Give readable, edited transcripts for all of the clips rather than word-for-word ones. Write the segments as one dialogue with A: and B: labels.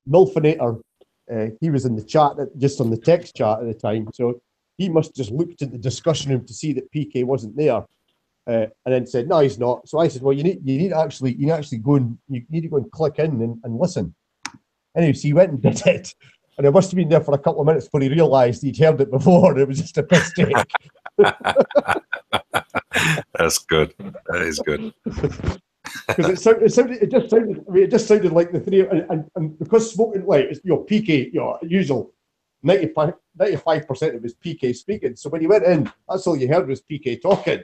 A: Milfinator, he was in the chat, just on the text chat at the time, so he must just looked at the discussion room to see that PK wasn't there, and then said, "No, he's not." So I said, "Well, you need to actually go and you need to go and click in and listen." Anyway, so he went and did it, and it must have been there for a couple of minutes before he realised he'd heard it before. And it was just a mistake.
B: That's good. That is good.
A: Because it just sounded like the three, and because Smoken, like, it's, PK, usual 95% of it was PK speaking. So when you went in, that's all you heard was PK talking.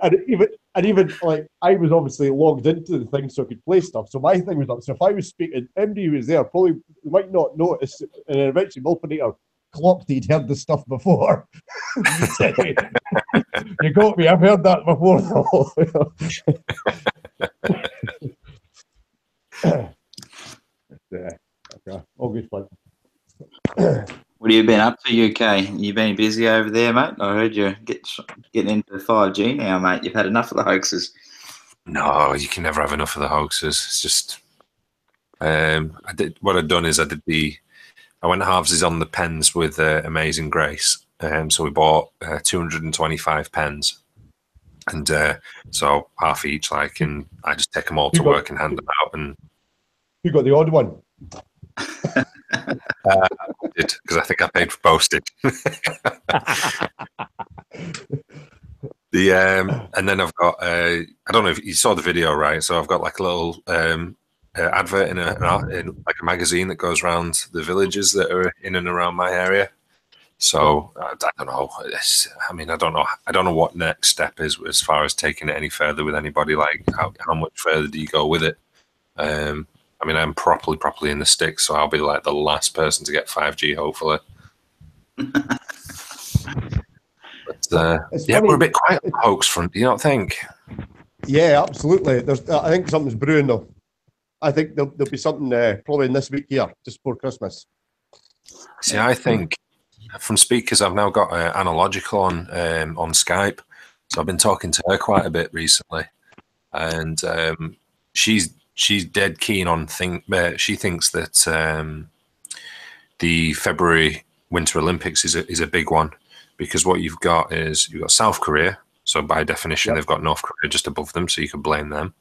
A: and even like, I was obviously logged into the thing so I could play stuff. So my thing was up. So if I was speaking, MD was there, probably might not notice. And then eventually Milfinator clocked he'd heard the stuff before. You got me, I've heard that before. All good fun.
C: What have you been up to, UK? You been busy over there, mate? I heard you're getting into 5G now, mate. You've had enough of the hoaxes.
B: No, you can never have enough of the hoaxes. It's just what I'd done is I went halvesies on the pens with Amazing Grace. So we bought 225 pens, and so half each, like, and I just take them all to work and hand them out. And
A: you got the odd one?
B: I did, because I think I paid for postage. And then I've got I don't know if you saw the video, right? So I've got like a little advert in like a magazine that goes around the villages that are in and around my area. So I don't know. I don't know what next step is as far as taking it any further with anybody. Like how much further do you go with it? I'm properly in the sticks, so I'll be like the last person to get 5G, hopefully. But yeah, we're a bit quiet on the hoax front. Do you not think?
A: Yeah, absolutely. I think something's brewing though. I think there'll be something probably in this week here, just before Christmas.
B: See, I think from speakers, I've now got Analogical on Skype, so I've been talking to her quite a bit recently, and she's dead keen on she thinks that the February Winter Olympics is a big one, because what you've got South Korea, so by definition they've got North Korea just above them, so you could blame them.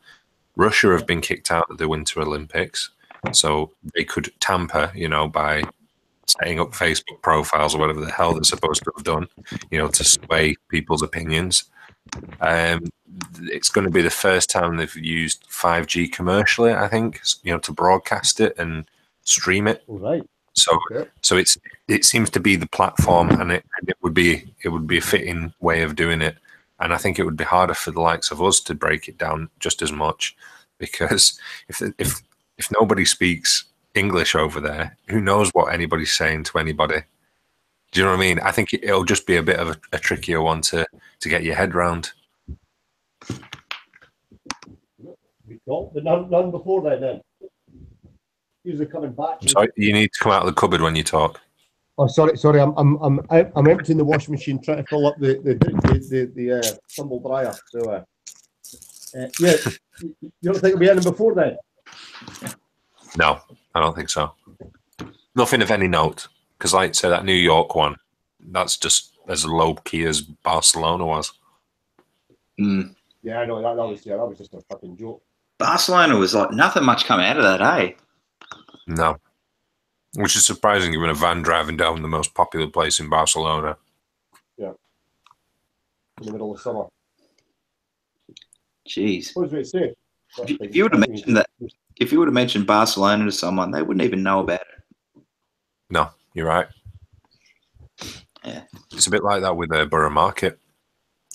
B: Russia have been kicked out of the Winter Olympics, so they could tamper, by setting up Facebook profiles or whatever the hell they're supposed to have done, to sway people's opinions. It's going to be the first time they've used 5G commercially, I think, to broadcast it and stream it.
A: All right.
B: So it seems to be the platform, and it would be a fitting way of doing it. And I think it would be harder for the likes of us to break it down just as much, because if nobody speaks English over there, who knows what anybody's saying to anybody? Do you know what I mean? I think it'll just be a bit of a trickier one to get your head round.
A: None before then. Usually coming back.
B: Sorry, you need to come out of the cupboard when you talk.
A: Oh, sorry. I'm emptying the washing machine, trying to fill up the tumble dryer. So, yeah, you don't think it'll be any before then?
B: No, I don't think so. Nothing of any note, because, like, say that New York one, that's just as low key as Barcelona was.
A: Yeah, I know that was just a fucking joke.
C: Barcelona was like nothing much come out of that, eh?
B: No. Which is surprising, given a van driving down the most popular place in Barcelona.
A: Yeah. In the middle of summer.
C: Jeez.
A: What was I say?
C: If you would have mentioned Barcelona to someone, they wouldn't even know about it.
B: No, you're right.
C: Yeah.
B: It's a bit like that with Borough Market.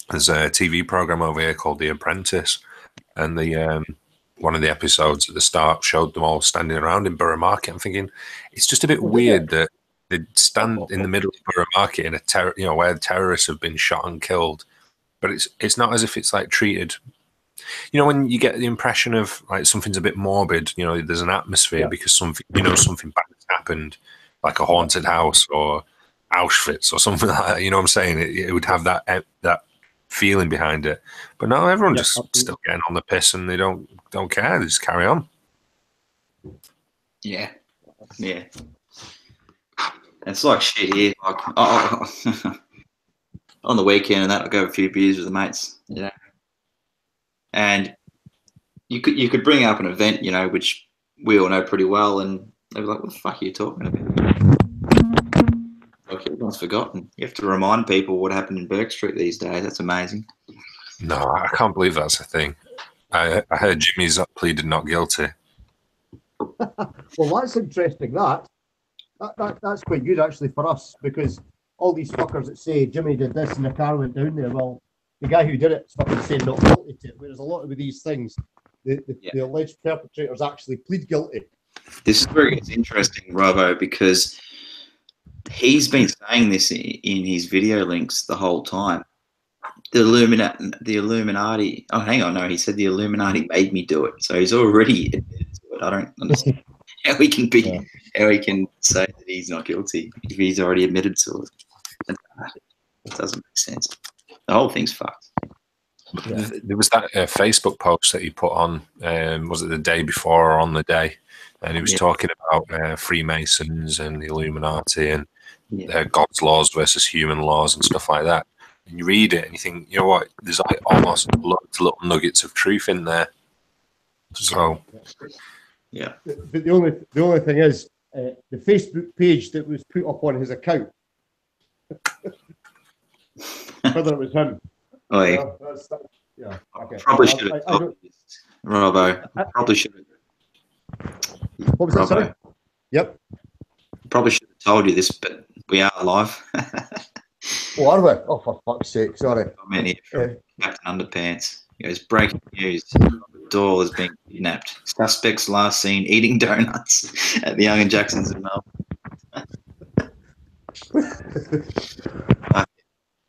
B: There's a TV program over here called The Apprentice, and the one of the episodes at the start showed them all standing around in Borough Market. I'm thinking it's just a bit weird that they'd stand in the middle of Borough Market in where terrorists have been shot and killed, but it's not as if it's like treated. When you get the impression of like something's a bit morbid, there's an atmosphere because something bad has happened, like a haunted house or Auschwitz or something like that. You know what I'm saying? It would have that feeling behind it. But now everyone just still getting on the piss, and they don't care. They just carry on.
C: Yeah. Yeah. It's like shit here. Like, on the weekend and that, I go have a few beers with the mates, you know. And you could bring up an event, you know, which we all know pretty well, and they'd be like, "What the fuck are you talking about?" Like everyone's forgotten. You have to remind people what happened in Burke Street these days. That's amazing.
B: No, I can't believe that's a thing. I heard Jimmy's pleaded not guilty.
A: Well, that's interesting. That's quite good actually for us, because all these fuckers that say Jimmy did this and the car went down there, well, the guy who did it's fucking saying not guilty to it. Whereas a lot of these things, the alleged perpetrators actually plead guilty.
C: This is where it gets interesting, Robbo, because he's been saying this in his video links the whole time. The Illuminati. Oh, hang on, no, he said the Illuminati made me do it. So he's already admitted to it. I don't understand how he can how he can say that he's not guilty if he's already admitted to it. It doesn't make sense. The whole thing's fucked.
B: Yeah. There was that Facebook post that he put on, was it the day before or on the day? And he was talking about Freemasons and the Illuminati and God's laws versus human laws and stuff like that. And you read it and you think, you know what, there's like almost loads of little nuggets of truth in there. So,
A: yeah. But the only thing is, the Facebook page that was put up on his account, whether it was him.
C: Oh, yeah.
A: Okay.
C: Probably should have told you this, Robbo. Probably should have.
A: What was that, sorry? Yep.
C: Probably should have told you this, but we are live.
A: Oh, are we? Oh, for fuck's sake, sorry.
C: Captain Underpants. He goes, breaking news. The door has been kidnapped. Suspects last seen eating donuts at the Young and Jacksons in Melbourne.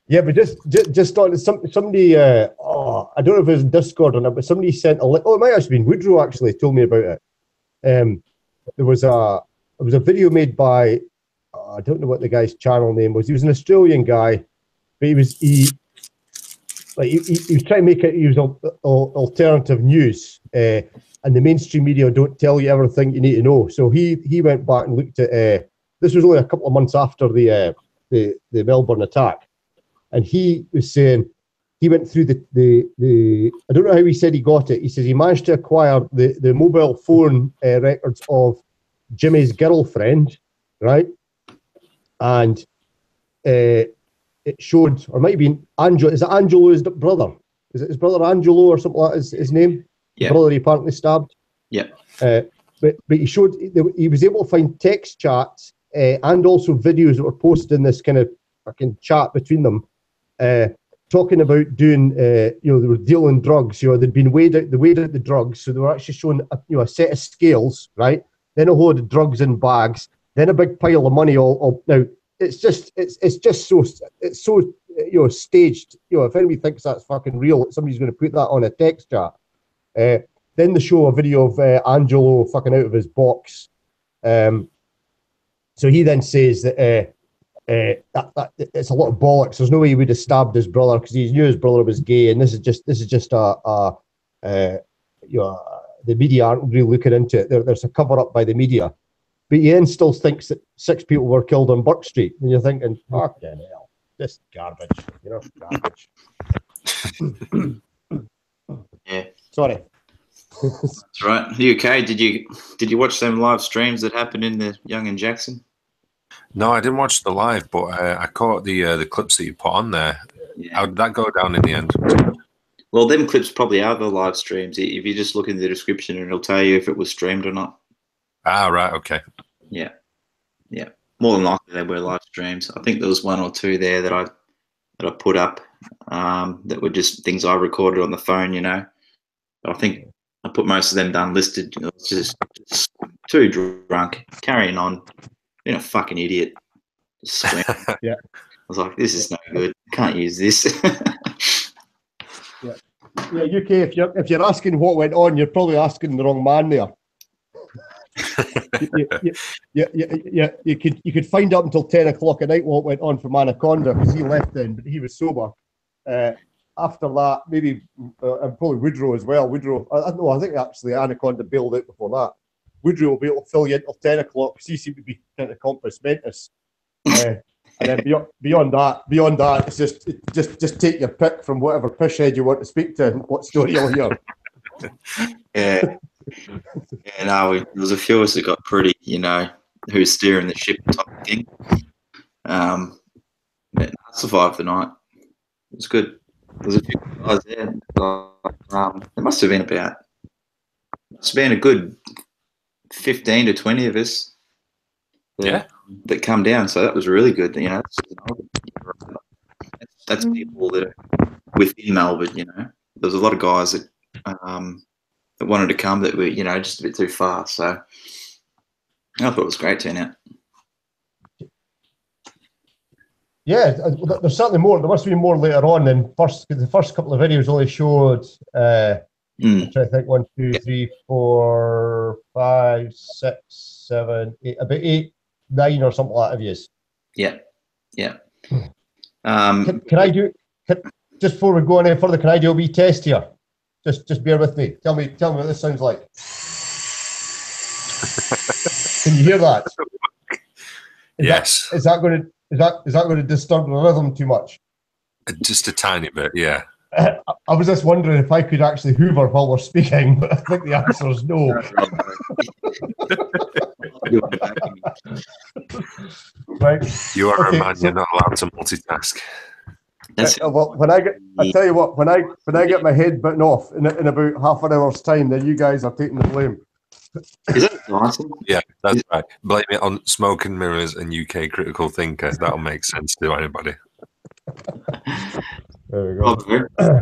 A: Yeah, but just on somebody, I don't know if it was Discord or not, but somebody sent a link. Oh, it might have been Woodrow actually told me about it. There was a video made by, I don't know what the guy's channel name was. He was an Australian guy, but he was trying to make it. He was alternative news, and the mainstream media don't tell you everything you need to know. So he went back and looked at. This was only a couple of months after the Melbourne attack. And he was saying he went through the I don't know how he said he got it. He says he managed to acquire the mobile phone records of Jimmy's girlfriend, right? And it showed, or it might have been Angelo. Is it Angelo's brother? Is it his brother Angelo or something like that is his name? Yeah. The brother he apparently stabbed.
C: Yeah.
A: But he showed, he was able to find text chats and also videos that were posted in this kind of fucking chat between them. Talking about doing, they were dealing drugs. They'd been weighed out the drugs, so they were actually showing a set of scales, right? Then a load of drugs in bags, then a big pile of money. All now, it's just so staged. If anybody thinks that's fucking real, somebody's going to put that on a text chat. Then they show a video of Angelo fucking out of his box. So he then says that. That it's a lot of bollocks. There's no way he would have stabbed his brother because he knew his brother was gay, and this is just the media aren't really looking into it. There's a cover up by the media, but he then still thinks that 6 people were killed on Burke Street, and you're thinking, fucking hell, this garbage, garbage.
C: Yeah,
A: sorry.
C: That's right. Are you okay? Did you watch them live streams that happened in the Young and Jackson?
B: No, I didn't watch the live, but I caught the clips that you put on there. Yeah. How did that go down in the end?
C: Well, them clips probably are the live streams. If you just look in the description, it'll tell you if it was streamed or not.
B: Ah, right, okay.
C: Yeah. More than likely they were live streams. I think there was 1 or 2 there that I put up that were just things I recorded on the phone, But I think I put most of them down listed. It's just too drunk, carrying on. Being a fucking idiot.
A: Yeah.
C: I was like, this is no good. Can't use this.
A: Yeah, UK, if you're asking what went on, you're probably asking the wrong man there. You could find out until 10 o'clock at night what went on from Anaconda because he left then, but he was sober. After that, maybe and probably Woodrow as well. Woodrow, I think actually Anaconda bailed out before that. Woodrow will be able to fill you until 10 o'clock because he seemed to be kind of compass mentis. And then beyond that, it's just take your pick from whatever pish head you want to speak to and what story you'll hear.
C: Yeah. Yeah, no, there was a few of us that got pretty, who's steering the ship type of thing. But I survived the night. It was good. There's a few guys there. There must have been a good 15 to 20 of us. That come down. So that was really good. That's people that are within Melbourne. There's a lot of guys that wanted to come that were, just a bit too far. So I thought it was a great turnout.
A: Yeah, there's certainly more. There must be more later on than the first couple of videos only showed. I'm trying to think, 1, 2, 3, 4, 5, 6, 7, 8, about 8, 9 or something like that of yous.
C: Yeah.
A: Can I do just before we go any further? Can I do a wee test here? Just bear with me. Tell me what this sounds like. Can you hear that?
B: Yes.
A: Is that going to disturb the rhythm too much?
B: Just a tiny bit, yeah.
A: I was just wondering if I could actually hoover while we're speaking, but I think the answer is no. Right.
B: You are a man. You're not allowed to multitask.
A: Well, I tell you what, when I get my head bitten off in about half an hour's time, then you guys are taking the blame.
C: Is that awesome?
B: Yeah, that's right. Blame it on Smoken Mirrors and UK Critical Thinker. That'll make sense to anybody.
A: There we go.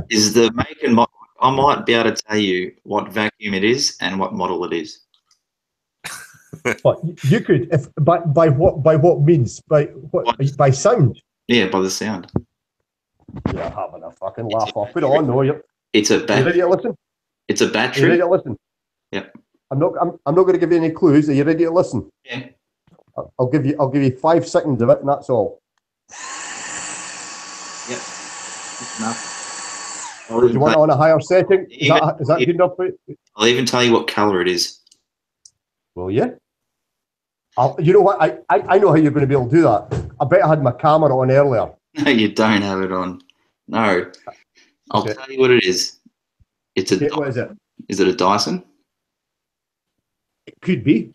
C: Is the make and model? I might be able to tell you what vacuum it is and what model it is.
A: But you could, if by what means? By sound?
C: Yeah, by the sound.
A: You're having a fucking laugh. I'll put it on though.
C: It's a battery.
A: You ready to listen?
C: It's a battery.
A: You ready to listen?
C: Yeah.
A: I'm not going to give you any clues. Are you ready to listen?
C: Yeah.
A: I'll give you 5 seconds of it, and that's all.
C: Yep. Enough.
A: Do you want it on a higher setting? Is that good enough for you?
C: I'll even tell you what colour it is.
A: Well, yeah. You know what? I know how you're going to be able to do that. I bet I had my camera on earlier.
C: No, you don't have it on. No. I'll tell you what it is.
A: What is it?
C: Is it a Dyson?
A: It could be.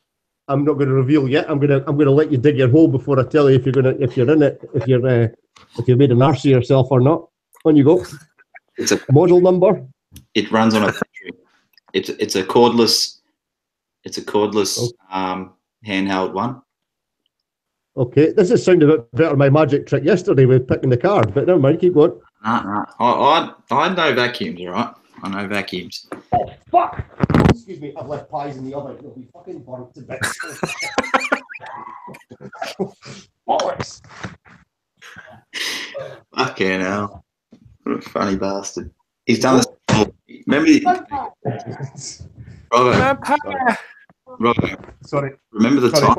A: I'm not going to reveal yet. I'm going to let you dig your hole before I tell you if you're in it, if you've made an arse of yourself or not. On you go.
C: It's a
A: model number.
C: It runs on a battery. It's a cordless. It's a cordless handheld one.
A: Okay, this has sounded a bit better than my magic trick yesterday with picking the card, but never mind. Keep going.
C: No. I know vacuums, all right. I know vacuums.
A: Oh fuck! Excuse me, I've left pies in the oven. It'll be fucking burnt to bits. Bollocks!
C: Fucking hell. What a funny bastard. He's done this. Remember Robbo.
A: Sorry.
C: Remember the time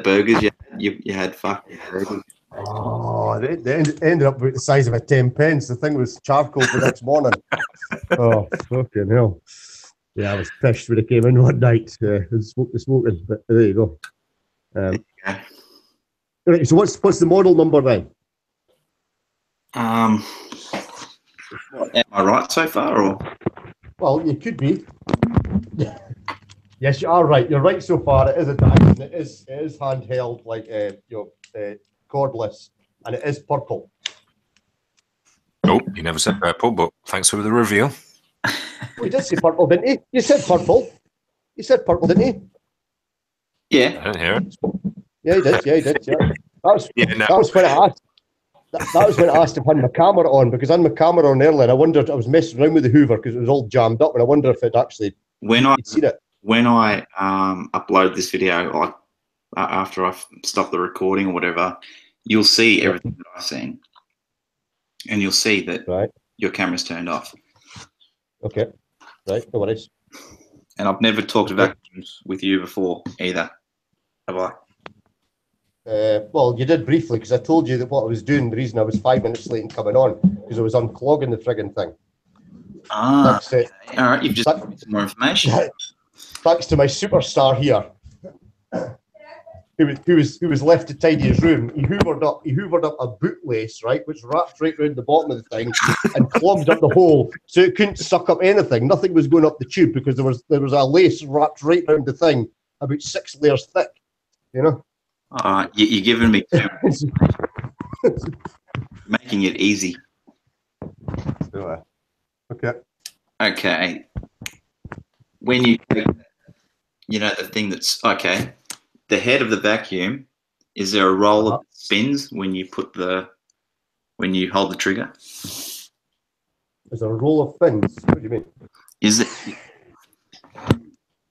C: burgers you had fucking burgers?
A: Oh, they ended up with the size of a 10 pence. The thing was charcoal the next morning. Oh, fucking hell. Yeah, I was pissed when it came in one night and smoked the smoking, but there you go. Right, so what's the model number then?
C: Am I right so far, or?
A: Well, you could be. Yes, you are right. You're right so far. It is a Dyson. It is handheld, like cordless, and it is purple.
B: Oh, you never said purple, but thanks for the reveal.
A: Oh, you did say purple, didn't you? You said purple. You said purple, didn't you?
C: Yeah.
B: I didn't hear it.
A: Yeah, he did. Yeah. That was when I asked. That was when I asked if I had my camera on, because I had my camera on earlier. I wondered, I was messing around with the Hoover because it was all jammed up, and I wonder if it actually seen it.
C: When I upload this video, like after I've stopped the recording or whatever, you'll see everything that I've seen, and you'll see that your camera's turned off.
A: Okay, right, no worries.
C: And I've never talked about vacuums with you before either, have I?
A: Well, you did briefly, because I told you that what I was doing, the reason I was 5 minutes late in coming on, because I was unclogging the frigging thing.
C: All right, you've just given me some more information.
A: thanks to my superstar here, who was left to tidy his room, he hoovered up a bootlace, right, which wrapped right around the bottom of the thing and clogged up the hole, so it couldn't suck up anything. Nothing was going up the tube because there was a lace wrapped right around the thing, about 6 layers thick. You know.
C: All right, you're giving me making it easy.
A: Okay.
C: Okay. When you the thing that's okay, the head of the vacuum, is there a roller that spins when you hold the trigger?
A: There's a roll of fins. What do you mean?
C: Is it?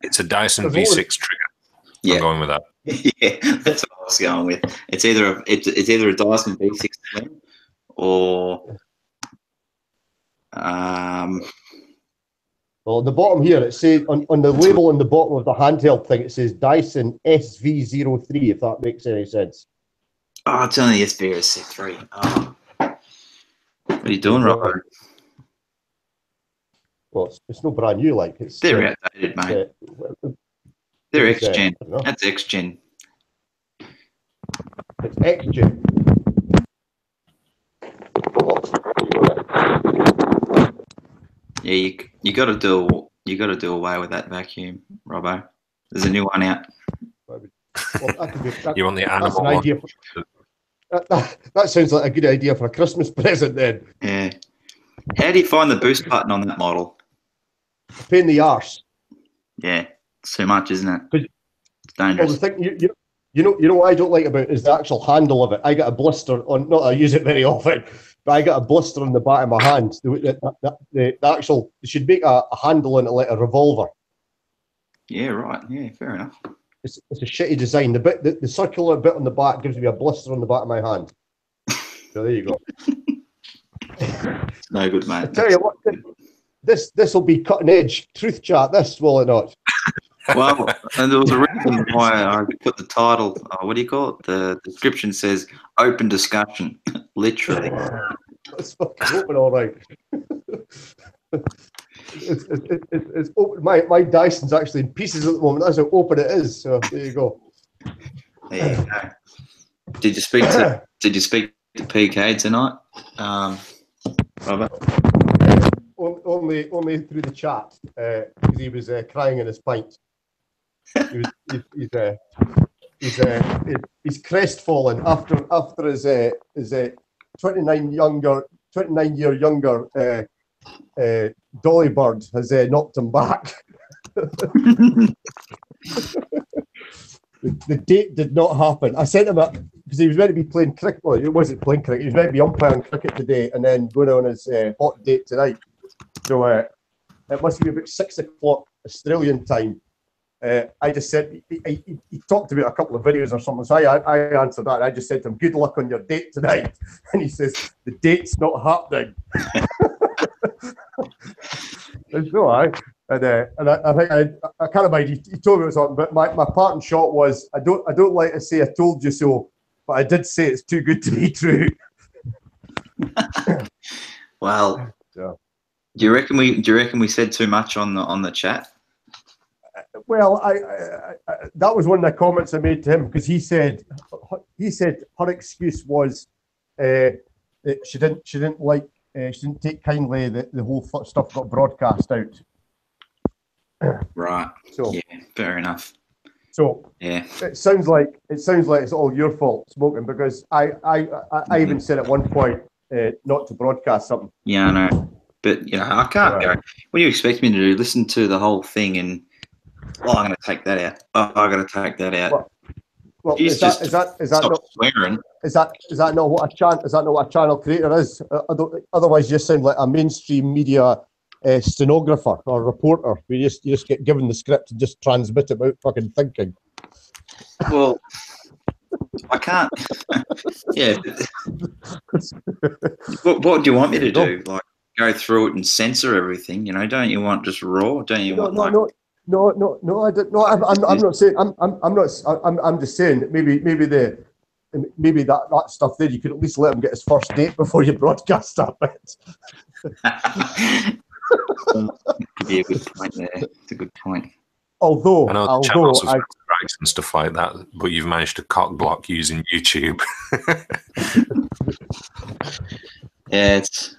B: It's a Dyson V6 trigger.
C: Yeah.
B: I'm going with that.
C: Yeah, that's what I was going with. It's either a Dyson V6 Slim or
A: Well, on the bottom here, it says on the label on the bottom of the handheld thing, it says Dyson SV03. If that makes any sense.
C: Oh, it's only SV03. Oh. What are you doing, Robbo?
A: Well, it's no brand new. Like
C: they're outdated, mate. They're X-Gen. That's X-Gen.
A: It's X-Gen.
C: Yeah, you got to do away with that vacuum, Robbo. There's a new one out.
A: Well,
B: you want the animal one?
A: Idea that sounds like a good idea for a Christmas present then.
C: Yeah. How do you find the boost button on that model?
A: A pain in the arse.
C: Yeah, it's too much, isn't it? It's dangerous.
A: Well, the thing you know what I don't like about it is the actual handle of it. I get a blister on. Not that I use it very often, but I get a blister on the back of my hand. The actual, you should make a handle on it like a revolver.
C: Yeah, right. Yeah, fair enough.
A: It's a shitty design. The circular bit on the back gives me a blister on the back of my hand. So there you go.
C: No good, mate.
A: I tell you what, this will be cutting edge truth chat. This will it not?
C: Well, and there was a reason why I put the title. What do you call it? The description says "open discussion." Literally.
A: It's fucking open, all right. It's open. My Dyson's actually in pieces at the moment. That's how open it is. So there you go.
C: There you go. Did you speak to PK tonight, Robert?
A: Only through the chat because he was crying in his pint. He's crestfallen after his 29-year younger Dolly Bird has knocked him back. The date did not happen. I sent him because he was meant to be playing cricket. Well, he wasn't playing cricket. He was meant to be umpiring cricket today and then going on his hot date tonight. So it must be about 6 o'clock Australian time. I just said he talked about a couple of videos or something. So I answered that. I just said to him, "Good luck on your date tonight." And he says, "The date's not happening." It's all right. And I think I can't mind. He told me something, but my parting shot was, I don't like to say I told you so, but I did say it's too good to be true.
C: Well,
A: yeah.
C: Do you reckon we said too much on the chat?
A: Well, I that was one of the comments I made to him because he said her excuse was that she didn't take kindly that the whole stuff got broadcast out.
C: Right.
A: So
C: yeah, fair enough.
A: So
C: yeah,
A: it sounds like it's all your fault, Smoken, because I even said at one point not to broadcast something.
C: Yeah, I know, but I can't go. What do you expect me to do? Listen to the whole thing and I'm going to take that out. I'm going to take that out.
A: Well, is that not
C: swearing?
A: Is that not what a channel creator is? Otherwise, you just sound like a mainstream media stenographer or reporter. You just get given the script and just transmit it without fucking thinking.
C: Well, I can't. Yeah. What do you want me to do? Like go through it and censor everything? Don't you want just raw? Don't you want like?
A: No, I don't. No, I'm not saying. I'm just saying that maybe that stuff there you could at least let him get his first date before you broadcast that bit.
C: Could be a good point there. It's a good point.
A: although
B: I know the channels have strikes and stuff like that, but you've managed to cock block using YouTube.
C: Yeah, it's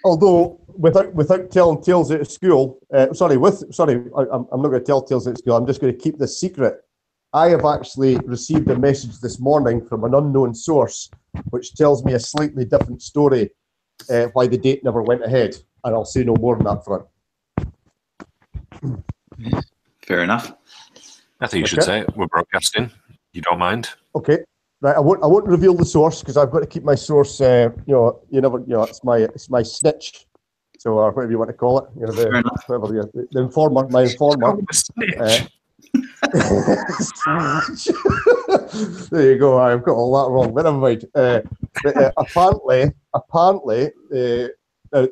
A: although without telling tales out of school, I'm not going to tell tales out of school. I'm just going to keep this secret. I have actually received a message this morning from an unknown source, which tells me a slightly different story, why the date never went ahead, and I'll say no more on that front.
C: fair enough.
B: I think you should say it. We're broadcasting. You don't mind?
A: Okay. Right, I won't reveal the source because I've got to keep my source. It's my snitch, so or whatever you want to call it. The informer, my informer.
B: Snitch.
A: There you go. I've got all that wrong, but never mind. Apparently,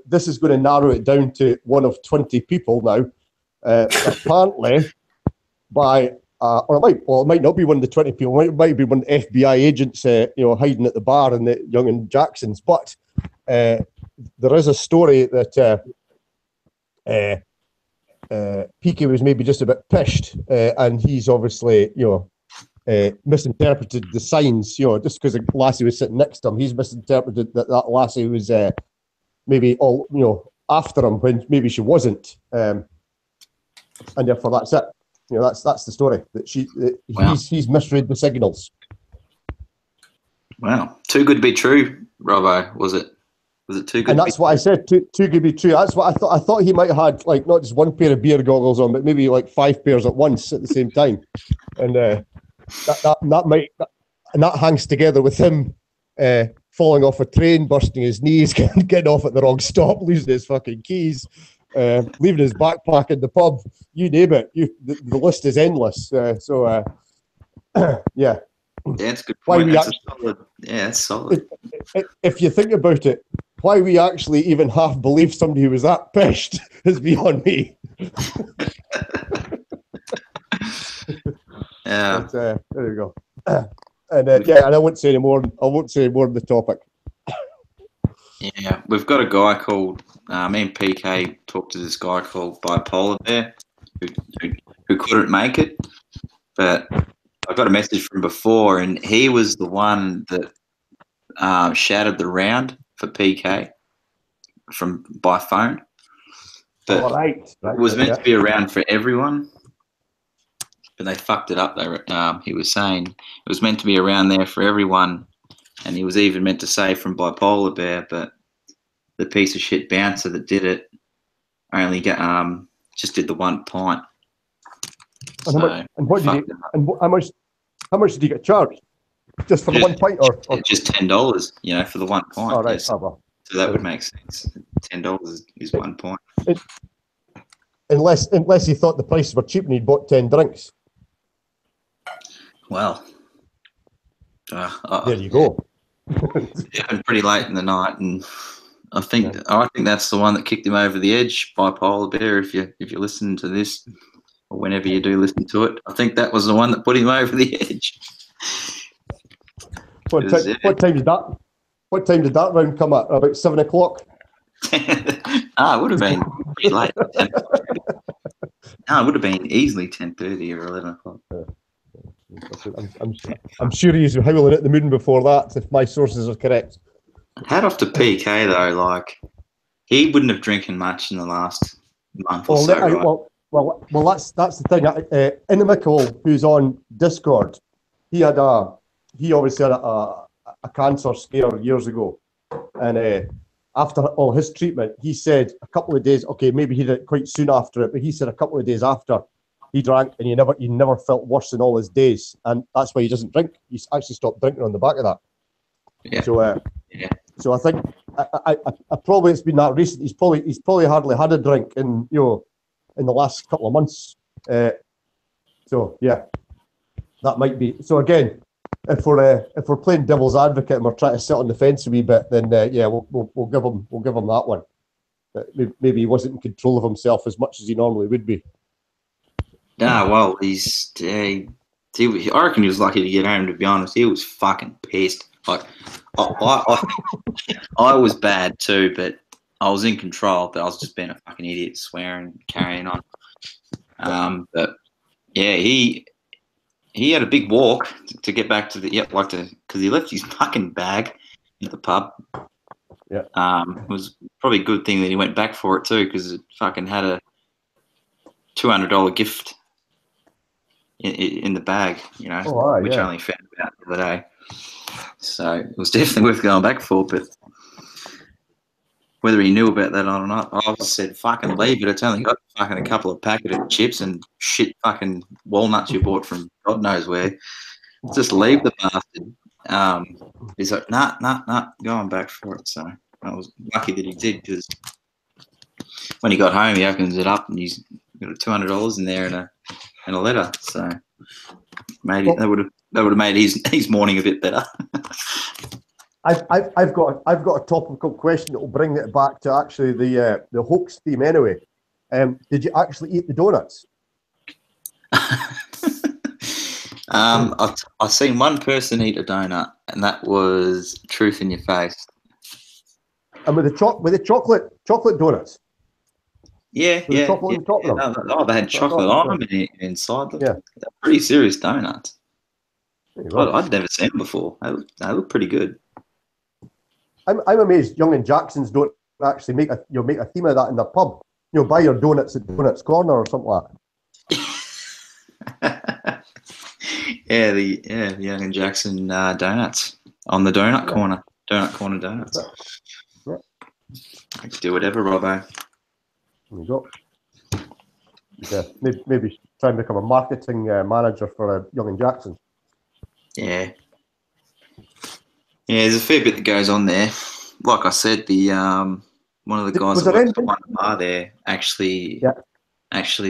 A: this is going to narrow it down to one of 20 people now. Apparently, by or it might not be one of the 20 people. It might be one of the FBI agents, hiding at the bar in the Young and Jacksons. But there is a story that PK was maybe just a bit pissed, and he's obviously, misinterpreted the signs. Just because the lassie was sitting next to him, he's misinterpreted that lassie was maybe all after him when maybe she wasn't, and therefore that's it. That's the story that he's misread the signals.
C: Wow, too good to be true, Robbo. Was it too good?
A: And that's what I said. Too good to be true. That's what I thought. I thought he might have had not just one pair of beer goggles on, but maybe 5 pairs at once at the same time, and that hangs together with him falling off a train, bursting his knees, getting off at the wrong stop, losing his fucking keys. Leaving his backpack in the pub, you name it. The list is endless. Yeah.
C: Yeah, that's a good point. That's solid.
A: If you think about it, why we actually even half believe somebody who was that pissed is beyond me.
C: Yeah.
A: But, there we go. And I won't say any more. I won't say more on the topic.
C: Yeah, we've got a guy called. Me and PK talked to this guy called Bipolar Bear, who couldn't make it, but I got a message from before, and he was the one that shouted the round for PK by phone. But
A: right.
C: It was meant to be around for everyone, but they fucked it up. He was saying it was meant to be around there for everyone, and he was even meant to say from Bipolar Bear, but the piece of shit bouncer that did it only just did the 1 pint.
A: How much did you get charged? Just for the 1 pint, or
C: just $10? For the 1 pint.
A: All right,
C: yes. So that would make sense. $10 is 1 pint.
A: Unless he thought the prices were cheap and he'd bought 10 drinks.
C: Well,
A: there you go.
C: Yeah, pretty late in the night, and I think that's the one that kicked him over the edge. Bipolar Bear, if you're listening to this, or whenever you do listen to it, I think that was the one that put him over the edge.
A: What time did that round come at? About 7 o'clock.
C: It would have been pretty late. It would have been easily 10:30 or 11 o'clock.
A: I'm sure he's howling at the moon before that, if my sources are correct.
C: Hat off to PK though, he wouldn't have drinking much in the last month or so. Right?
A: Well, that's the thing. Inimical, who's on Discord, he obviously had a cancer scare years ago, and after all his treatment, he said a couple of days. Okay, maybe he did it quite soon after it, but he said a couple of days after he drank, and he never felt worse in all his days, and that's why he doesn't drink. He's actually stopped drinking on the back of that.
C: Yeah.
A: So I think I probably it's been that recent. He's probably hardly had a drink in the last couple of months. So yeah, that might be. So again, if we're playing devil's advocate and we're trying to sit on the fence a wee bit, then we'll give him that one. Maybe he wasn't in control of himself as much as he normally would be.
C: Well, I reckon he was lucky to get home. To be honest, he was fucking pissed. I was bad too, but I was in control. But I was just being a fucking idiot, swearing, carrying on. But yeah, he had a big walk to get back to because he left his fucking bag at the pub.
A: Yeah.
C: It was probably a good thing that he went back for it too, because it fucking had a $200 gift in the bag, you know, which I only found out the other day. So it was definitely worth going back for, but whether he knew about that or not, I just said, fucking leave it. It's only got fucking a couple of packets of chips and shit fucking walnuts you bought from God knows where. Just leave the bastard. He's like, nah, going back for it. So I was lucky that he did, because when he got home, he opens it up and he's got $200 in there and a letter. So maybe that would have made his morning a bit better.
A: I've got a topical question that will bring it back to actually the hoax theme anyway. Did you actually eat the donuts?
C: I've seen one person eat a donut, and that was truth in your face.
A: And with the chocolate donuts.
C: Yeah.
A: They had
C: chocolate on them inside them.
A: Yeah.
C: They're pretty serious donuts.
A: Well,
C: I'd never seen them before. They look pretty good.
A: I'm amazed Young and Jacksons don't actually make a theme of that in the pub. Buy your donuts at Donuts Corner or something like
C: that. the Young and Jackson donuts on the Donut Corner. Donut Corner donuts.
A: Yeah.
C: I can do whatever, Robbo.
A: There you go. Yeah, maybe try and become a marketing manager for Young and Jackson.
C: Yeah. Yeah, there's a fair bit that goes on there. Like I said, the one of the guys that works at one bar there actually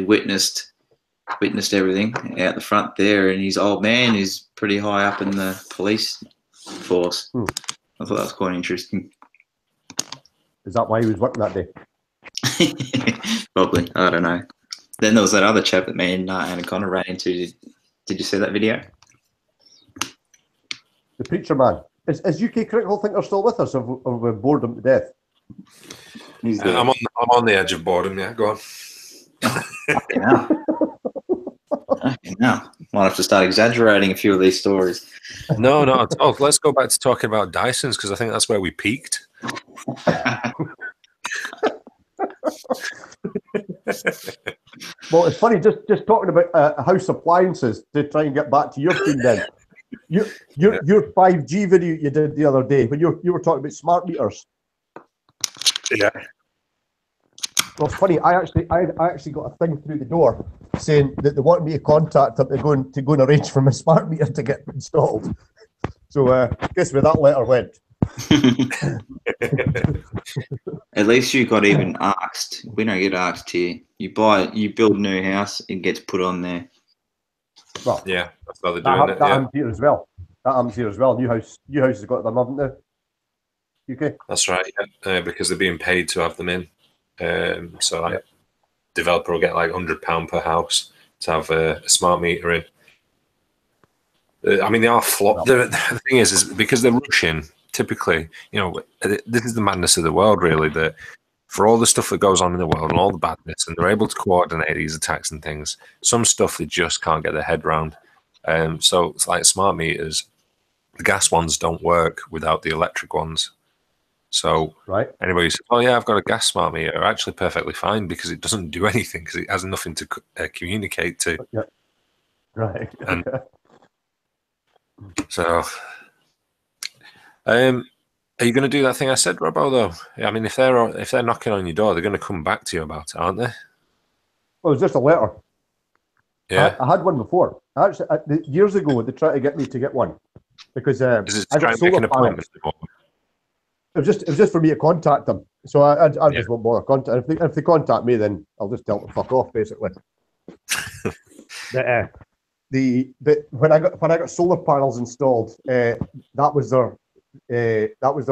C: witnessed everything out the front there, and his old man is pretty high up in the police force. I thought that was quite interesting.
A: Is that why he was working that day?
C: Probably. I don't know. Then there was that other chap that me and Anna Connor ran into. Did you see that video?
A: The preacher man. Is UK Critical Thinker still with us, or we bored him to death?
B: I'm on the edge of boredom. Yeah, go on.
C: Fucking hell. Might have to start exaggerating a few of these stories.
B: No, not at all. Let's go back to talking about Dysons, because I think that's where we peaked.
A: Well, it's funny just talking about house appliances to try and get back to your theme then. Your 5G video you did the other day when you were talking about smart meters.
B: Yeah.
A: Well, it's funny. I actually got a thing through the door saying that they wanted me to contact them to go and arrange for my smart meter to get installed. So guess where that letter went.
C: At least you got even asked. We don't get asked here. You build a new house, it gets put on there.
A: Well,
B: yeah, that's how they're doing it.
A: That happens here as well. That happens here as well. New house has got them, haven't they? UK.
B: That's right. Yeah. Because they're being paid to have them in. Developer will get like £100 per house to have a smart meter in. I mean, they are flop. The thing is because they're rushing. Typically, this is the madness of the world, really. That for all the stuff that goes on in the world and all the badness, and they're able to coordinate these attacks and things. Some stuff they just can't get their head around. So it's like smart meters. The gas ones don't work without the electric ones. So anybody who says, "Oh yeah, I've got a gas smart meter," are actually perfectly fine because it doesn't do anything because it has nothing to communicate to.
A: Yeah. Right.
B: And so, are you going to do that thing I said, Robbo? Though, I mean, if they're knocking on your door, they're going to come back to you about it, aren't they?
A: Well, it's just a letter.
B: Yeah,
A: I had one before. Actually, years ago, they tried to get me to get one because I got solar panels. It was just for me to contact them. So I just won't bother contacting. If they contact me, then I'll just tell them to fuck off, basically. But when I got solar panels installed, that was their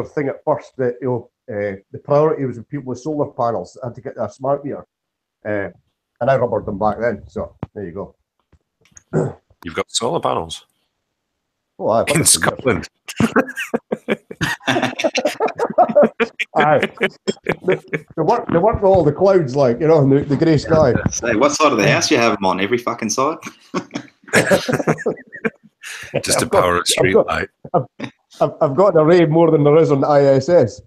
A: thing at first. That the priority was with people with solar panels had to get their smart meter, and I rubbered them back then. So there you go.
B: You've got solar panels.
A: Oh,
B: in Scotland.
A: Aye. They work with all the clouds, like, you know, and the grey sky.
C: Say, what side of the house you have them on? Every fucking side.
B: Just to power a street light.
A: I've got an array more than there is on the ISS.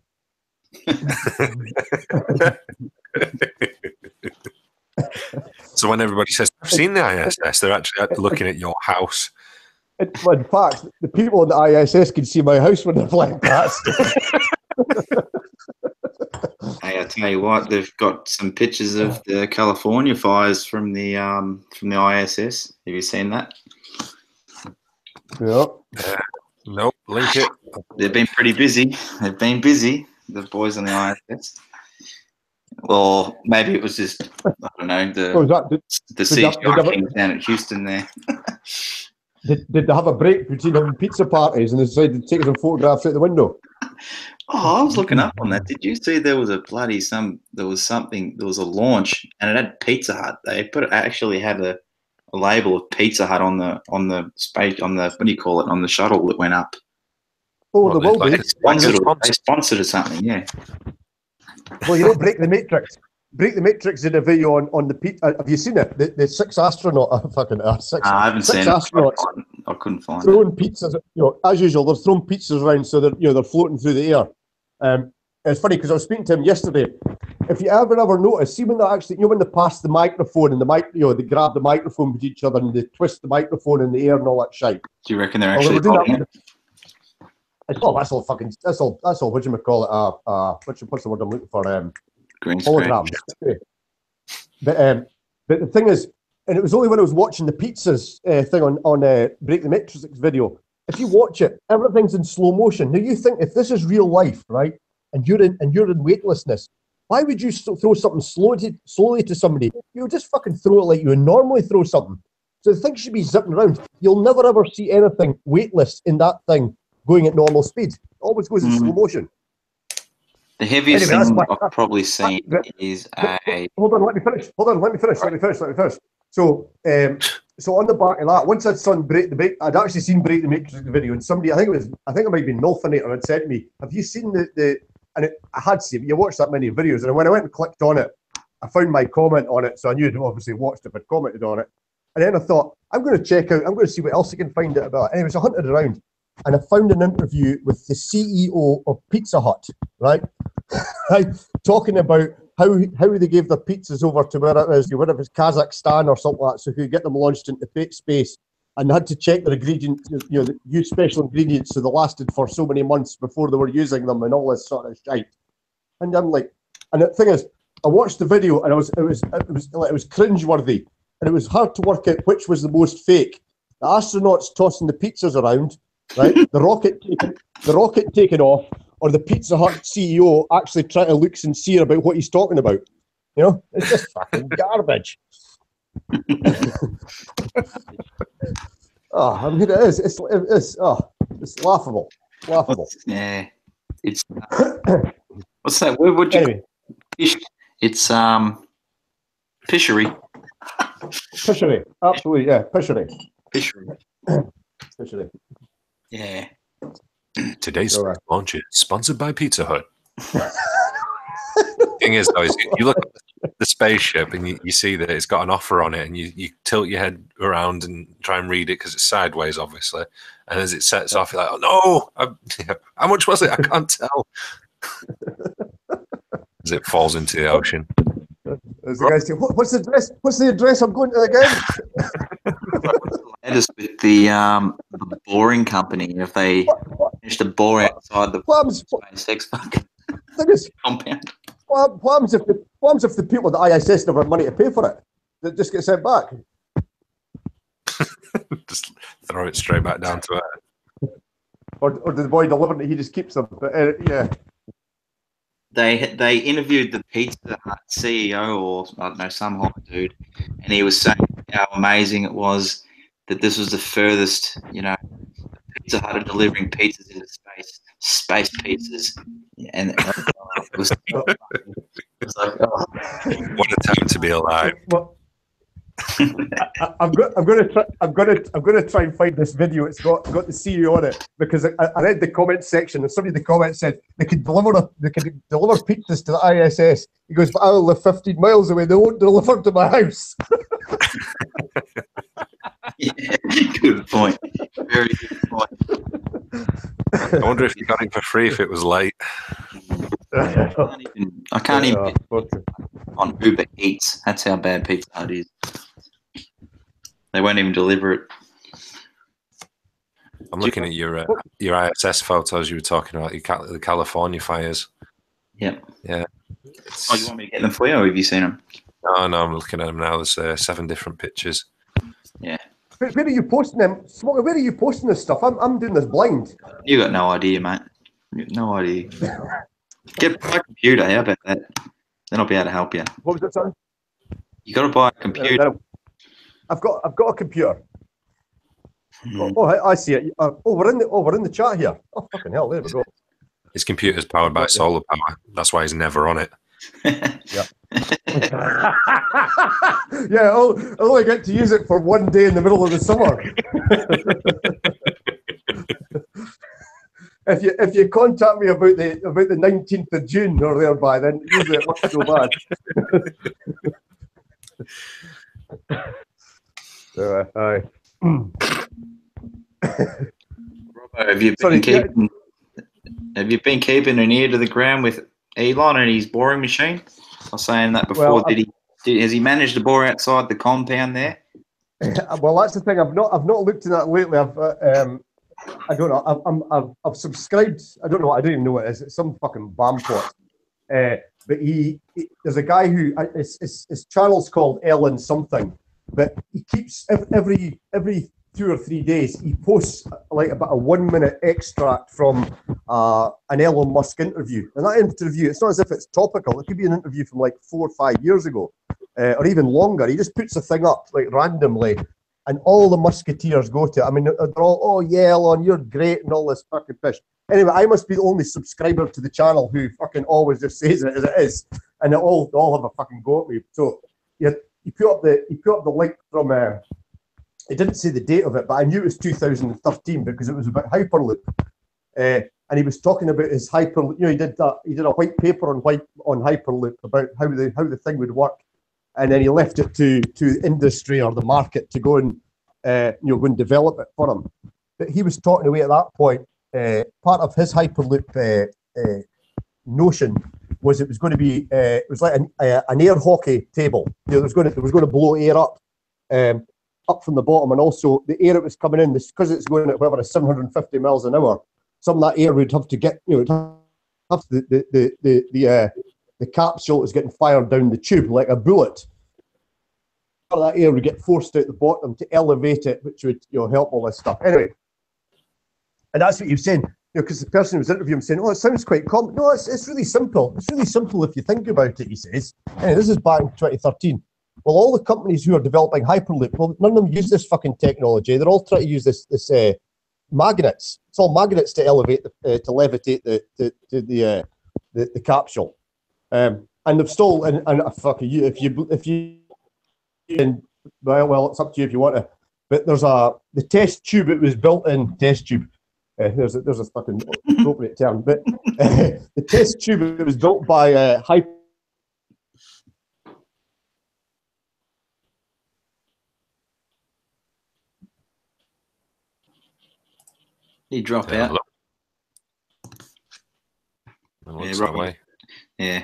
B: So when everybody says, I've seen the ISS, they're actually looking at your house.
A: In fact, the people on the ISS can see my house when they're flying past.
C: Hey, I tell you what, they've got some pictures of the California fires from the ISS. Have you seen that?
A: Yeah.
B: Nope, link it.
C: They've been pretty busy. They've been busy, the boys on the ISS. Or maybe it was just, I don't know, the CGI thing down at Houston there.
A: Did they have a break between having pizza parties and they decided to take some photographs out the window?
C: Oh, I was looking up on that. Did you see there was a launch and it had Pizza Hut. They actually had a label of Pizza Hut on the space, on the, what do you call it, on the shuttle that went up.
A: Oh, the will be.
C: They sponsored or something, yeah.
A: Well, you know, Break the Matrix. Break the Matrix did a video on the pizza. Have you seen it? The six astronauts.
C: I haven't seen
A: astronauts.
C: I couldn't find
A: throwing pizzas. You know, as usual, they're throwing pizzas around so that they're floating through the air. It's funny because I was speaking to him yesterday. If you ever notice, see when they actually, when they pass the microphone and they grab the microphone with each other and they twist the microphone in the air and all that shit.
C: Do you reckon they're actually holding it?
A: That's all what you call it? What's the word I'm looking for?
C: Green screen.
A: Holograms. But the thing is, and it was only when I was watching the pizzas thing on Break the Matrix video. If you watch it, everything's in slow motion. Now you think if this is real life, right, and you're in weightlessness, why would you throw something slowly to somebody? You would just fucking throw it like you would normally throw something. So the thing should be zipping around. You'll never ever see anything weightless in that thing going at normal speed. It always goes in slow motion.
C: The heaviest thing I've probably seen is a...
A: Hold on, let me finish. So, so on the back of that, once I'd seen I'd actually seen Break the Matrix video, and somebody, I think it might be Nolfinator, had said to me, "Have you seen I had seen it. You watched that many videos, and when I went and clicked on it, I found my comment on it, so I knew I'd obviously watched it, but commented on it. And then I thought, I'm going to see what else I can find out about it. Anyways, I hunted around, and I found an interview with the CEO of Pizza Hut, right? Talking about how they gave their pizzas over to whether it was Kazakhstan or something like that, so they could get them launched into space, and they had to check their ingredients, use special ingredients, so they lasted for so many months before they were using them and all this sort of shit. And I'm like, and the thing is, I watched the video and it was cringeworthy, and it was hard to work out which was the most fake. The astronauts tossing the pizzas around, right? The rocket taking off, or the Pizza Hut CEO actually trying to look sincere about what he's talking about. It's just fucking garbage. I mean, it is. It's laughable.
C: Yeah, it's. What's that word? Would you?
A: Anyway.
C: It's fishery.
A: Fishery, absolutely, yeah, fishery.
C: Yeah.
B: Today's launch is sponsored by Pizza Hut. Thing is, though, you look at the spaceship and you see that it's got an offer on it, and you tilt your head around and try and read it because it's sideways, obviously. And as it sets off, you're like, "Oh no! How much was it? I can't tell." As it falls into the ocean.
A: As the guy says, "What's the address? What's the address I'm going to again?"
C: Latest with the boring company, if they finish to bore outside the SpaceX compound.
A: What happens if the people at the ISS never have money to pay for it? They just get sent back.
B: Just throw it straight back down to it.
A: Or did the boy deliver it? He just keeps them. But, yeah.
C: They interviewed the Pizza Hut CEO, or I don't know, some hot dude, and he was saying how amazing it was that this was the furthest, Pizza Hut are delivering pizzas into space pizzas, and it was like, oh.
B: What a time to be alive.
A: I'm going to try and find this video. It's got the CEO on it because I read the comment section and somebody in the comments said they could deliver pizzas to the ISS. He goes, but I live 15 miles away. They won't deliver to my house.
C: Yeah, good point. Very good point.
B: I wonder if you got it for free if it was late.
C: I can't even get on Uber Eats. That's how bad Pizza Hut is. They won't even deliver it.
B: I'm looking at your ISS photos you were talking about, the California fires.
C: Yep.
B: Yeah.
C: Oh, you want me to get them for you, or have you seen them?
B: No, I'm looking at them now. There's 7 different pictures.
C: Yeah.
A: Where are you posting them? Smoken, where are you posting this stuff? I'm doing this blind.
C: You got no idea, mate. You got no idea. Get my computer. How about that? Then I'll be able to help you.
A: What was it, son?
C: You got to buy a computer.
A: I've got a computer. Oh, I see it. We're in the chat here. Oh, fucking hell! There we go.
B: His computer's powered by solar power. That's why he's never on it.
A: Yeah. Yeah, I'll only get to use it for one day in the middle of the summer. If you contact me about the 19th of June or thereby, then usually it must go bad. Aye.
C: Robbo, have you been keeping an ear to the ground with Elon and his boring machine? I was saying that before.
A: Well,
C: has he managed to bore outside the compound there?
A: Well, that's the thing. I've not looked at that lately. I don't know. I've subscribed. I don't know. I don't even know what it is. It's some fucking BAM plot. But he there's a guy who his channel's called Ellen something. But he keeps every 2 or 3 days he posts like about a 1-minute extract from an Elon Musk interview. And that interview, it's not as if it's topical. It could be an interview from like 4 or 5 years ago, or even longer. He just puts a thing up like randomly, and all the Musketeers go to it. I mean, they're all, oh yeah, Elon, you're great, and all this fucking pish. Anyway, I must be the only subscriber to the channel who fucking always just says it as it is, and they all have a fucking go at me. So yeah. He put up the link from. It didn't say the date of it, but I knew it was 2013 because it was about Hyperloop, and he was talking about his Hyperloop. You know, he did a white paper on Hyperloop about how the thing would work, and then he left it to industry or the market to go and go and develop it for him. But he was talking away at that point. Part of his Hyperloop notion was it was going to be it was like an air hockey table. You know, it was going to blow air up from the bottom, and also the air it was coming in, because it's going at whatever 750 miles an hour. Some of that air would have to get, the capsule is getting fired down the tube like a bullet. All that air would get forced out the bottom to elevate it, which would help all this stuff. Anyway, and that's what he was saying. Because the person who was interviewing him saying, "Oh, it sounds quite common." No, it's really simple. It's really simple if you think about it. He says, and this is back in 2013. Well, all the companies who are developing Hyperloop, well, none of them use this fucking technology. They're all trying to use this magnets. It's all magnets to elevate, to levitate the capsule. And they've stole and fuck you if you well, it's up to you if you want to. But there's the test tube. It was built in test tube. There's a fucking appropriate term, but the test tube it was built by Hyper.
C: He drop out.
B: Way.
C: Yeah.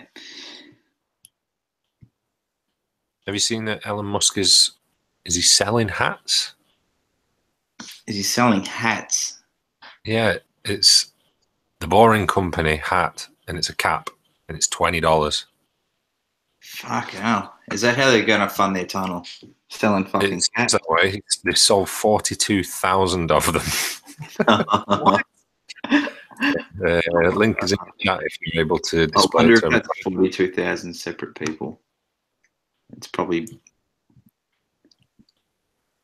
B: Have you seen that Elon Musk is he selling hats?
C: Is he selling hats?
B: Yeah, it's the Boring Company hat, and it's a cap, and it's $20.
C: Fuck hell! Is that how they're going to fund their tunnel? Selling fucking hats?
B: That way. They sold 42,000 of them. Link is in the chat if you're able to display.
C: I wonder if that's 42,000 separate people. It's probably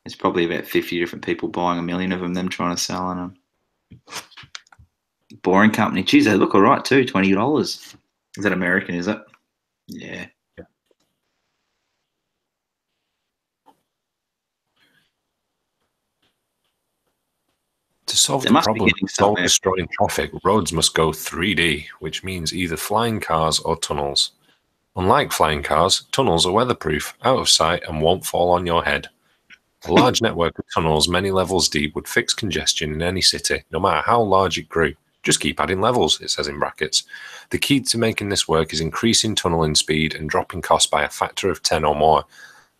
C: about 50 different people buying a million of them trying to sell on them. Boring Company. Geez, they look all right too. $20. Is that American? Is it? Yeah.
B: To solve
C: They
B: the
C: must be
B: problem
C: getting
B: of soul
C: somewhere.
B: destroying traffic, roads must go 3D, which means either flying cars or tunnels. Unlike flying cars, tunnels are weatherproof, out of sight, and won't fall on your head. A large network of tunnels many levels deep would fix congestion in any city, no matter how large it grew. Just keep adding levels, it says in brackets. The key to making this work is increasing tunneling speed and dropping costs by a factor of 10 or more.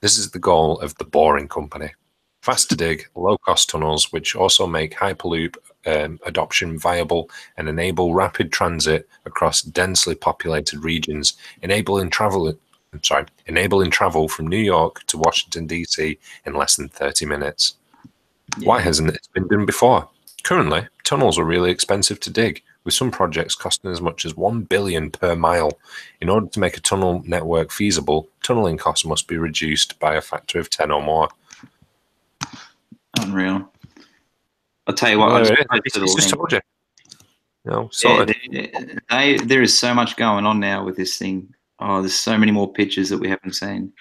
B: This is the goal of the Boring Company. Fast to dig, low-cost tunnels, which also make Hyperloop adoption viable and enable rapid transit across densely populated regions, enabling travel from New York to Washington, D.C. in less than 30 minutes.
C: Yeah.
B: Why hasn't it been done before? Currently, tunnels are really expensive to dig, with some projects costing as much as $1 billion per mile. In order to make a tunnel network feasible, tunneling costs must be reduced by a factor of 10 or more.
C: Unreal. I'll tell you what,
B: It's just told you. Sorted.
C: There is so much going on now with this thing. Oh, there's so many more pictures that we haven't seen.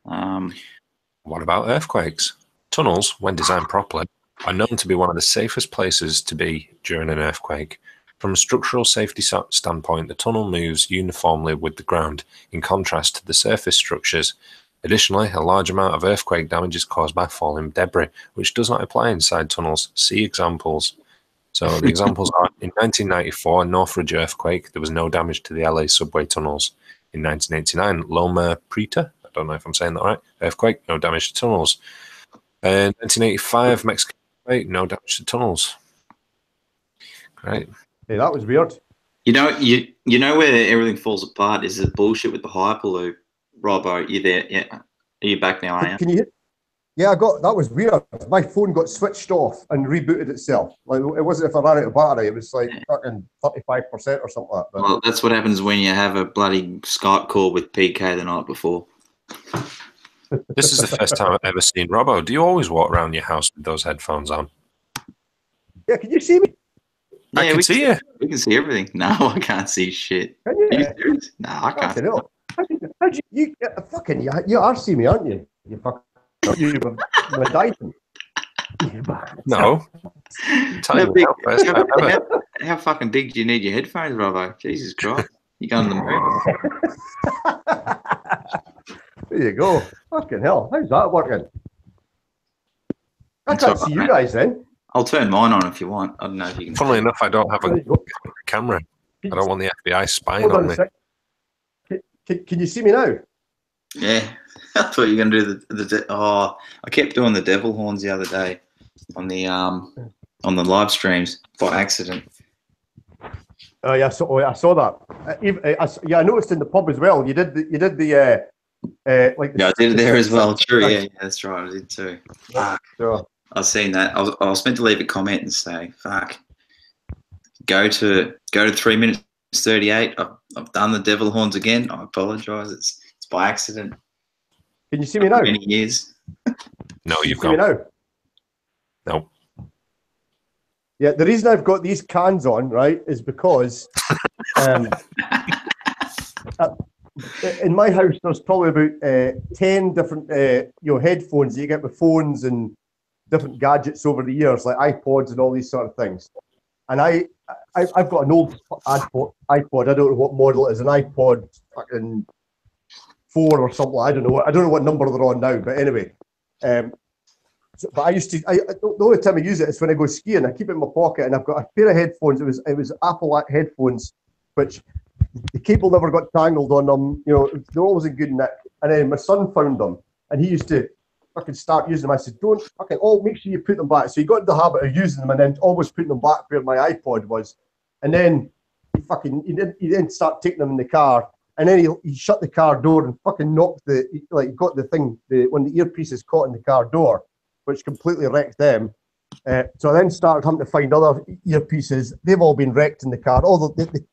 B: What about earthquakes? Tunnels, when designed properly, are known to be one of the safest places to be during an earthquake. From a structural safety standpoint, the tunnel moves uniformly with the ground, in contrast to the surface structures. Additionally, a large amount of earthquake damage is caused by falling debris, which does not apply inside tunnels. See examples. So the examples are, in 1994, Northridge earthquake, there was no damage to the LA subway tunnels. In 1989, Loma Prieta, I don't know if I'm saying that right, earthquake, no damage to tunnels. In 1985, Mexican earthquake, no damage to tunnels. Great.
A: Hey, that was weird.
C: You know where everything falls apart is the bullshit with the Hyperloop. Robbo, you there? Yeah. Are you back now, are you?
A: Can you hear? Yeah, that was weird. My phone got switched off and rebooted itself. Like, it wasn't if I ran out of battery, it was like fucking 35% or something like that.
C: Well, that's what happens when you have a bloody Skype call with PK the night before.
B: This is the first time I've ever seen Robbo. Do you always walk around your house with those headphones on?
A: Yeah, can you see me?
B: I can see you.
C: We can see everything. No, I can't see shit.
A: Can you?
C: Are you serious? No, I can't.
A: How'd you are seeing me, aren't you? You fucking you were dying.
B: No.
C: How fucking big do you need your headphones, Robbo? Jesus Christ. You going to the moon?
A: There you go. Fucking hell. How's that working? I can't see you guys then.
C: I'll turn mine on if you want. I don't know if you can.
B: Funnily enough, I don't have a camera. I don't want the FBI spying on me.
A: Can you see me now?
C: Yeah. I thought you were going to do I kept doing the devil horns the other day on the live streams by accident.
A: Oh yeah, I saw that. I noticed in the pub as well. You did the like.
C: Yeah, I did it there as well. True. Yeah, that's right. I did too. Fuck.
A: Sure.
C: I've seen that. I was meant to leave a comment and say, "Fuck." Go to 3 minutes 38. I've done the devil horns again. I apologise. It's by accident.
A: Can you see me now?
C: Many years.
B: No, you've
A: got me now.
B: No.
A: Yeah, the reason I've got these cans on, right, is because in my house there's probably about 10 different headphones that you get with phones and different gadgets over the years, like iPods and all these sort of things. And I've got an old iPod. I don't know what model it is, an iPod fucking 4 or something. I don't know what number they're on now, but anyway. But the only time I use it is when I go skiing. I keep it in my pocket, and I've got a pair of headphones. It was Apple headphones, which the cable never got tangled on them. You know, they're always in good nick. And then my son found them, and he used to fucking start using them. I said, "Don't fucking make sure you put them back." So he got in the habit of using them, and then always putting them back where my iPod was. And then he didn't start taking them in the car. And then he shut the car door and fucking knocked got the thing, when the earpiece is caught in the car door, which completely wrecked them. So I then started having to find other earpieces. They've all been wrecked in the car.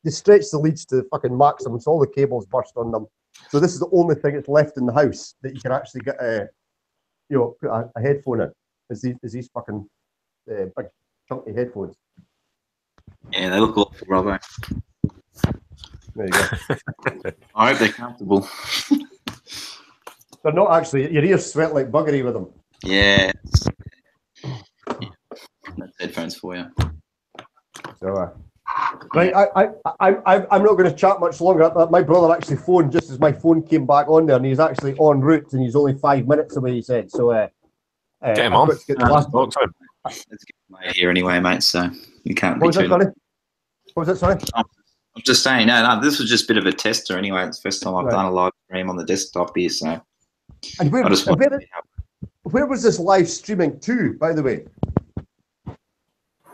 A: They stretched the leads to fucking maximum, so all the cables burst on them. So this is the only thing that's left in the house that you can actually get put a headphone in. Is these fucking big chunky headphones.
C: Yeah, they look awful, Robbo.
A: There you go.
C: I hope they're comfortable.
A: They're not actually. Your ears sweat like buggery with them.
C: Yeah. That's headphones for you.
A: So, right, I'm not going to chat much longer. My brother actually phoned just as my phone came back on there, and he's actually en route, and he's only 5 minutes away. He said so.
B: Get him
A: I've
B: on.
A: got to get the last.
B: Talk to him.
C: Let's get made here anyway, mate. So you can't be
A: What was
C: too
A: that, sorry? What was that, sorry?
C: I'm just saying, no, this was just a bit of a tester anyway. It's the first time I've
A: Right.
C: done a live stream on the desktop here, so
A: And
C: I just wanted to see how
A: where was this live streaming to, by the way?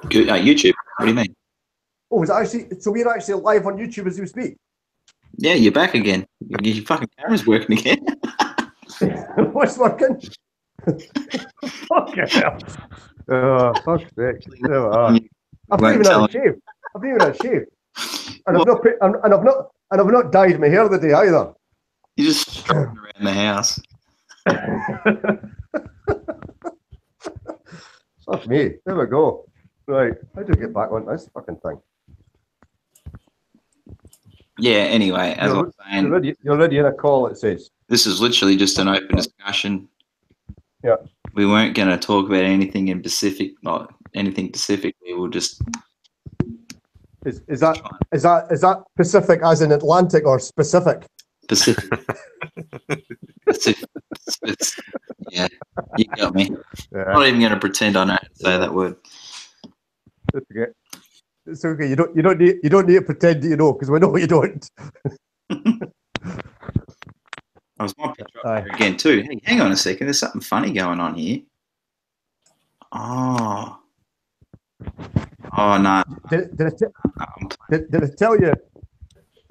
C: good. YouTube. What do you mean?
A: Oh, was it actually? So we're actually live on YouTube as we speak.
C: Yeah, you're back again. Your fucking camera's working again.
A: What's working? Fucking hell. Oh, fuck's sake. There we are. I've not even had a shave. I've not even had a shave. And I've not dyed my hair the day either.
C: You're just strolling around the house.
A: Fuck me. There we go. Right. How do I get back on this fucking thing?
C: Yeah, anyway, as I was saying,
A: You're already in a call, it says.
C: this is literally just an open discussion.
A: Yeah.
C: We weren't going to talk about anything in Pacific, not anything specifically. We'll just
A: Is that Pacific as in Atlantic or specific?
C: Pacific. Pacific. Yeah, you got me.
A: Yeah.
C: I'm not even going to pretend I know how to say that word.
A: It's okay. It's okay. You don't need to pretend that you know, because we know you don't.
C: I was my picture up there again too. Hey, hang on a second. There's something funny going on here. Oh no.
A: Did I tell you?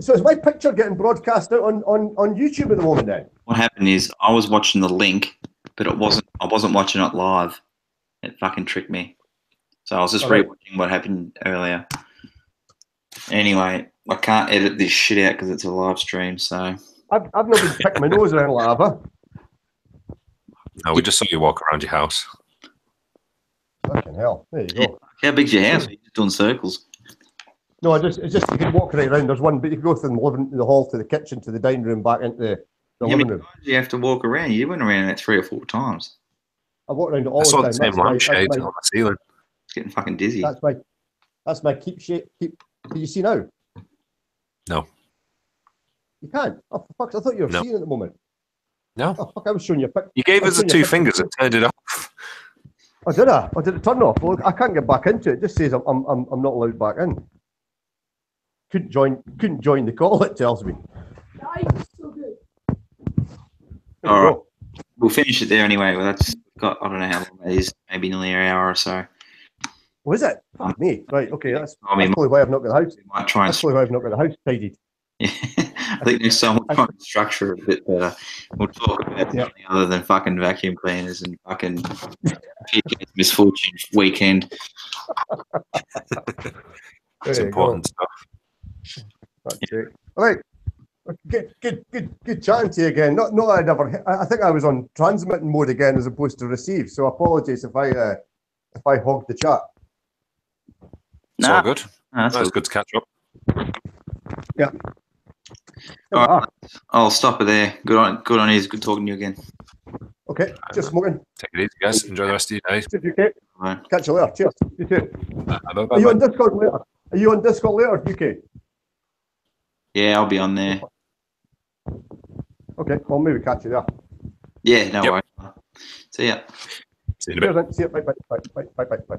A: So is my picture getting broadcast out on YouTube at the moment then?
C: What happened is I was watching the link, but it wasn't. I wasn't watching it live. It fucking tricked me. So I was just rewatching what happened earlier. Anyway, I can't edit this shit out because it's a live stream. So
A: I've not been picking my nose around lava.
B: No, we just saw you walk around your house.
A: Fucking hell! There you go.
C: how big's your house? Are you just doing circles?
A: No, it's just you can walk right around. There's one, but you can go from the hall to the kitchen to the dining room back into the living room.
C: Times you have to walk around? You went around that 3 or 4 times.
A: I walk around it all
B: I
A: the
B: saw
A: time.
B: the same lampshades on the ceiling.
C: It's getting fucking dizzy.
A: That's my keep shape. Keep. Do you see now?
B: No.
A: You can't. Oh, for fuck! I thought you were seeing at the moment.
B: No.
A: Oh fuck! I was showing you a picture.
B: You gave us the 2 fingers and turned it off.
A: Oh, did I? Or did it turn off? Well, I can't get back into it. It just says I'm not allowed back in. Couldn't join the call. It tells me.
D: So good.
C: All right. We'll finish it there anyway. Well, that's got, I don't know how long that is, maybe nearly an hour or so.
A: Was it? Fuck me. Right. Okay. That's
C: I mean,
A: probably why I've not got the house.
C: we might try and
A: That's probably why I've not got the house tidied.
C: yeah. I think next time we'll try and structure it a bit better. We'll talk about something other than fucking vacuum cleaners and fucking PK's misfortune weekend.
B: It's important stuff.
A: That's it. All right. Good chatting to you again. Not I think I was on transmitting mode again as opposed to receive. So apologies if I hogged the chat.
B: It's all good.
C: That's
B: good to catch up.
A: Yeah.
C: All right. I'll stop it there. Good on you. Good talking to you again.
A: Okay. Just smoking.
B: Take it easy, guys. Enjoy the rest of your day.
A: See you, UK.
C: Bye.
A: Catch you later. Cheers. You too.
B: Bye.
A: Are you on Discord later? Are you on Discord later, UK?
C: Yeah, I'll be on there.
A: Okay. Well, maybe catch you there.
C: Yeah, no worries. See ya.
B: See you in a bit.
A: Cheers, then. See you. Bye.